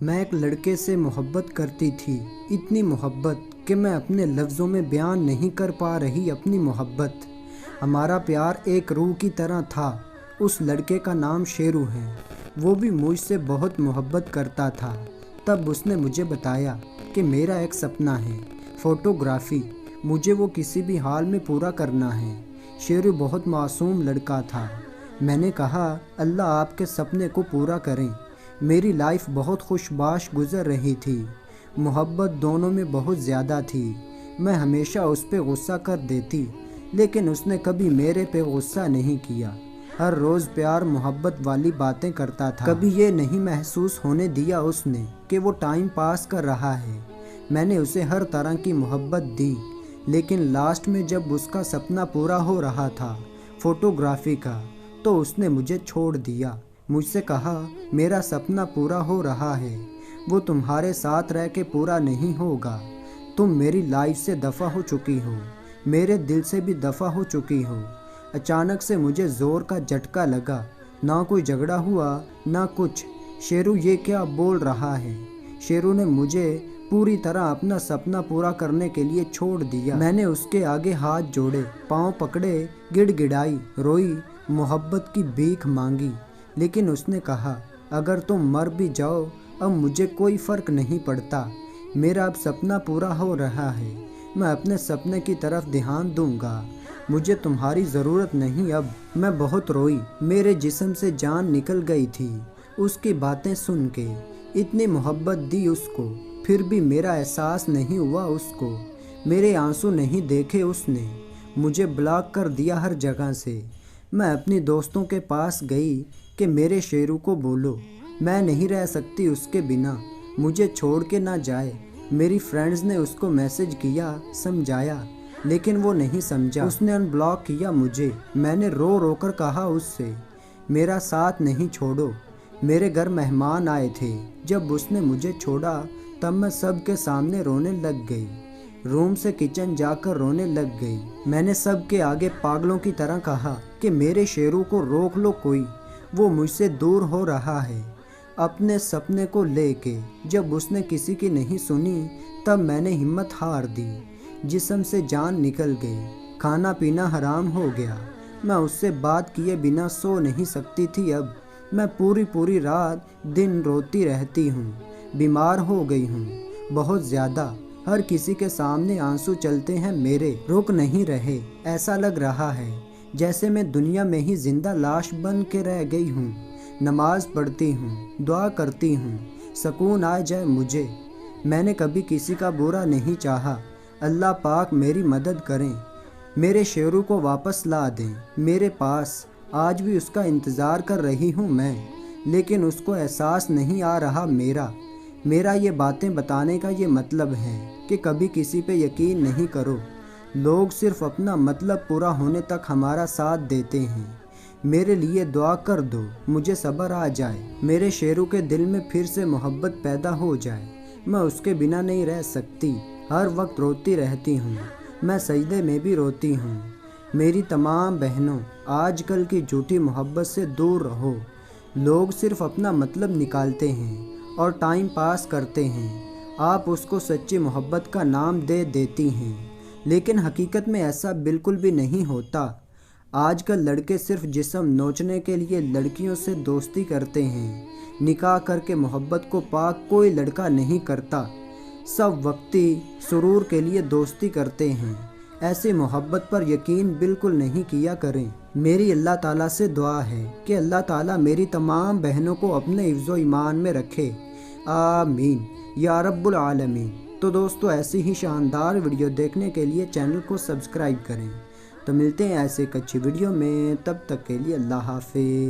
میں ایک لڑکے سے محبت کرتی تھی، اتنی محبت کہ میں اپنے لفظوں میں بیان نہیں کر پا رہی اپنی محبت۔ ہمارا پیار ایک روح کی طرح تھا۔ اس لڑکے کا نام شیرو ہے، وہ بھی مجھ سے بہت محبت کرتا تھا۔ تب اس نے مجھے بتایا کہ میرا ایک سپنا ہے، فوٹوگرافی، مجھے وہ کسی بھی حال میں پورا کرنا ہے۔ شیرو بہت معصوم لڑکا تھا۔ میں نے کہا اللہ آپ کے سپنے کو پورا کریں۔ میری لائف بہت خوش باش گزر رہی تھی، محبت دونوں میں بہت زیادہ تھی۔ میں ہمیشہ اس پہ غصہ کر دیتی، لیکن اس نے کبھی میرے پہ غصہ نہیں کیا۔ ہر روز پیار محبت والی باتیں کرتا تھا، کبھی یہ نہیں محسوس ہونے دیا اس نے کہ وہ ٹائم پاس کر رہا ہے۔ میں نے اسے ہر طرح کی محبت دی، لیکن لاسٹ میں جب اس کا سپنا پورا ہو رہا تھا فوٹوگرافی کا، تو اس نے مجھے چھوڑ دیا۔ مجھ سے کہا میرا سپنا پورا ہو رہا ہے، وہ تمہارے ساتھ رہ کے پورا نہیں ہوگا۔ تم میری لائف سے دفع ہو چکی ہو، میرے دل سے بھی دفع ہو چکی ہو۔ اچانک سے مجھے زور کا جھٹکا لگا، نہ کوئی جھگڑا ہوا نہ کچھ۔ شیرو یہ کیا بول رہا ہے؟ شیرو نے مجھے پوری طرح اپنا سپنا پورا کرنے کے لیے چھوڑ دیا۔ میں نے اس کے آگے ہاتھ جوڑے، پاؤں پکڑے، گڑ گڑائی، روئی، محبت کی بھیک مانگی، لیکن اس نے کہا اگر تم مر بھی جاؤ اب مجھے کوئی فرق نہیں پڑتا۔ میرا اب سپنا پورا ہو رہا ہے، میں اپنے سپنے کی طرف دھیان دوں گا، مجھے تمہاری ضرورت نہیں اب۔ میں بہت روئی، میرے جسم سے جان نکل گئی تھی اس کی باتیں سن کے۔ اتنی محبت دی اس کو، پھر بھی میرا احساس نہیں ہوا اس کو، میرے آنسو نہیں دیکھے اس نے، مجھے بلاک کر دیا ہر جگہ سے۔ میں اپنی دوستوں کے پاس گئی کہ میرے شیرو کو بولو میں نہیں رہ سکتی اس کے بنا، مجھے چھوڑ کے نہ جائے۔ میری فرینڈز نے اس کو میسج کیا، سمجھایا، لیکن وہ نہیں سمجھا، اس نے ان بلاک کیا مجھے۔ میں نے رو رو کر کہا اس سے میرا ساتھ نہیں چھوڑو۔ میرے گھر مہمان آئے تھے، جب اس نے مجھے چھوڑا تب میں سب کے سامنے رونے لگ گئی، روم سے کچن جا کر رونے لگ گئی۔ میں نے سب کے آگے پاگلوں کی طرح کہا کہ میرے شیرو کو روک لو کوئی، وہ مجھ سے دور ہو رہا ہے اپنے سپنے کو لے کے۔ جب اس نے کسی کی نہیں سنی تب میں نے ہمت ہار دی، جسم سے جان نکل گئی، کھانا پینا حرام ہو گیا۔ میں اس سے بات کیے بنا سو نہیں سکتی تھی اب۔ میں پوری رات دن روتی رہتی ہوں، بیمار ہو گئی ہوں بہت زیادہ۔ ہر کسی کے سامنے آنسو چلتے ہیں میرے، رک نہیں رہے۔ ایسا لگ رہا ہے جیسے میں دنیا میں ہی زندہ لاش بن کے رہ گئی ہوں۔ نماز پڑھتی ہوں، دعا کرتی ہوں، سکون آ جائے مجھے۔ میں نے کبھی کسی کا برا نہیں چاہا۔ اللہ پاک میری مدد کریں، میرے شیرو کو واپس لا دیں میرے پاس۔ آج بھی اس کا انتظار کر رہی ہوں میں، لیکن اس کو احساس نہیں آ رہا میرا یہ باتیں بتانے کا یہ مطلب ہے کہ کبھی کسی پہ یقین نہیں کرو۔ لوگ صرف اپنا مطلب پورا ہونے تک ہمارا ساتھ دیتے ہیں۔ میرے لیے دعا کر دو، مجھے صبر آ جائے، میرے شیرو کے دل میں پھر سے محبت پیدا ہو جائے۔ میں اس کے بنا نہیں رہ سکتی، ہر وقت روتی رہتی ہوں، میں سجدے میں بھی روتی ہوں۔ میری تمام بہنوں، آج کل کی جھوٹی محبت سے دور رہو۔ لوگ صرف اپنا مطلب نکالتے ہیں اور ٹائم پاس کرتے ہیں۔ آپ اس کو سچی محبت کا نام دے دیتی ہیں، لیکن حقیقت میں ایسا بالکل بھی نہیں ہوتا۔ آج کل لڑکے صرف جسم نوچنے کے لیے لڑکیوں سے دوستی کرتے ہیں، نکاح کر کے محبت کو پاک کوئی لڑکا نہیں کرتا۔ سب وقتی سرور کے لیے دوستی کرتے ہیں، ایسی محبت پر یقین بالکل نہیں کیا کریں۔ میری اللہ تعالیٰ سے دعا ہے کہ اللہ تعالیٰ میری تمام بہنوں کو اپنے حفظ و ایمان میں رکھے، آمین یا رب العالمین۔ تو دوستو ایسی ہی شاندار ویڈیو دیکھنے کے لیے چینل کو سبسکرائب کریں۔ تو ملتے ہیں ایسے ایک اچھی ویڈیو میں، تب تک کے لیے اللہ حافظ۔